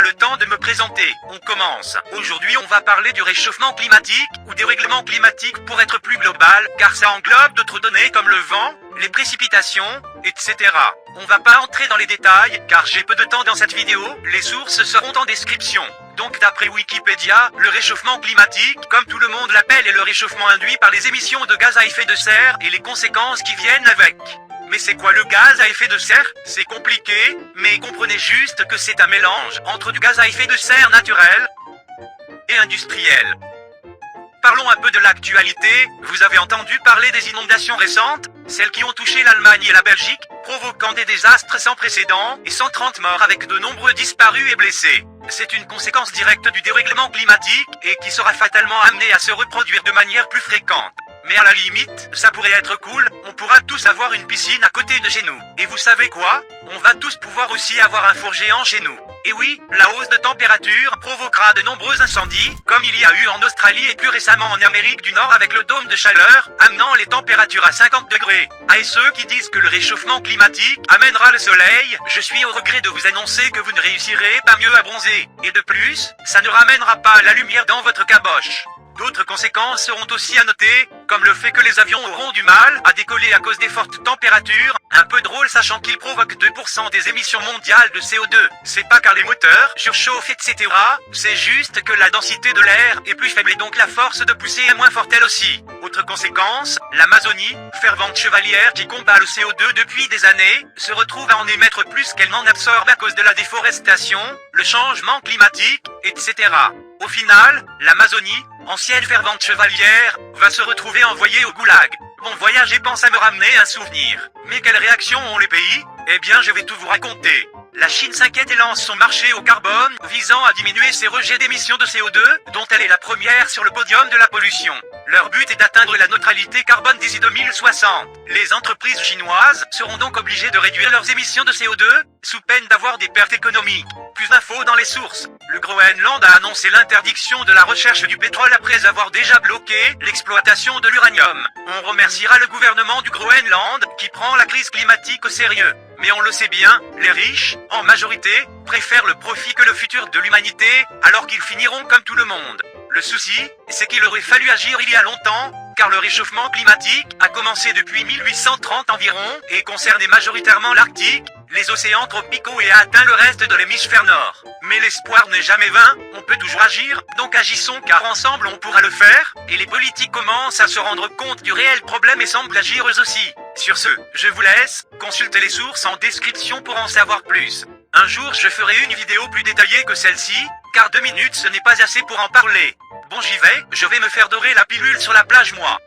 le temps de me présenter. On commence. Aujourd'hui, on va parler du réchauffement climatique, ou dérèglement climatique pour être plus global, car ça englobe d'autres données comme le vent, les précipitations, etc. On va pas entrer dans les détails, car j'ai peu de temps dans cette vidéo, les sources seront en description. Donc d'après Wikipédia, le réchauffement climatique, comme tout le monde l'appelle, est le réchauffement induit par les émissions de gaz à effet de serre et les conséquences qui viennent avec. Mais c'est quoi le gaz à effet de serre? C'est compliqué, mais comprenez juste que c'est un mélange entre du gaz à effet de serre naturel et industriel. Parlons un peu de l'actualité. Vous avez entendu parler des inondations récentes, celles qui ont touché l'Allemagne et la Belgique, provoquant des désastres sans précédent et 130 morts avec de nombreux disparus et blessés. C'est une conséquence directe du dérèglement climatique et qui sera fatalement amenée à se reproduire de manière plus fréquente. Mais à la limite, ça pourrait être cool, on pourra tous avoir une piscine à côté de chez nous. Et vous savez quoi? On va tous pouvoir aussi avoir un four géant chez nous. Et oui, la hausse de température provoquera de nombreux incendies, comme il y a eu en Australie et plus récemment en Amérique du Nord avec le dôme de chaleur, amenant les températures à 50 degrés. À ceux qui disent que le réchauffement climatique amènera le soleil, je suis au regret de vous annoncer que vous ne réussirez pas mieux à bronzer. Et de plus, ça ne ramènera pas la lumière dans votre caboche. D'autres conséquences seront aussi à noter, comme le fait que les avions auront du mal à décoller à cause des fortes températures, un peu drôle sachant qu'ils provoquent 2% des émissions mondiales de CO2. C'est pas car les moteurs surchauffent etc, c'est juste que la densité de l'air est plus faible et donc la force de pousser est moins forte elle aussi. Autre conséquence, l'Amazonie, fervente chevalière qui combat le CO2 depuis des années, se retrouve à en émettre plus qu'elle n'en absorbe à cause de la déforestation, le changement climatique, etc. Au final, l'Amazonie, ancienne fervente chevalière, va se retrouver envoyée au goulag. Bon voyage et pense à me ramener un souvenir. Mais quelles réactions ont les pays? Eh bien je vais tout vous raconter. La Chine s'inquiète et lance son marché au carbone, visant à diminuer ses rejets d'émissions de CO2, dont elle est la première sur le podium de la pollution. Leur but est d'atteindre la neutralité carbone d'ici 2060. Les entreprises chinoises seront donc obligées de réduire leurs émissions de CO2, sous peine d'avoir des pertes économiques. Plus d'infos dans les sources. Le Groenland a annoncé l'interdiction de la recherche du pétrole après avoir déjà bloqué l'exploitation de l'uranium. On remerciera le gouvernement du Groenland, qui prend la crise climatique au sérieux. Mais on le sait bien, les riches, en majorité, préfèrent le profit que le futur de l'humanité, alors qu'ils finiront comme tout le monde. Le souci, c'est qu'il aurait fallu agir il y a longtemps, car le réchauffement climatique a commencé depuis 1830 environ, et concernait majoritairement l'Arctique, les océans tropicaux et a atteint le reste de l'hémisphère nord. Mais l'espoir n'est jamais vain, on peut toujours agir, donc agissons car ensemble on pourra le faire, et les politiques commencent à se rendre compte du réel problème et semblent agir eux aussi. Sur ce, je vous laisse, consultez les sources en description pour en savoir plus. Un jour je ferai une vidéo plus détaillée que celle-ci, car 2 minutes ce n'est pas assez pour en parler. Bon j'y vais, je vais me faire dorer la pilule sur la plage moi.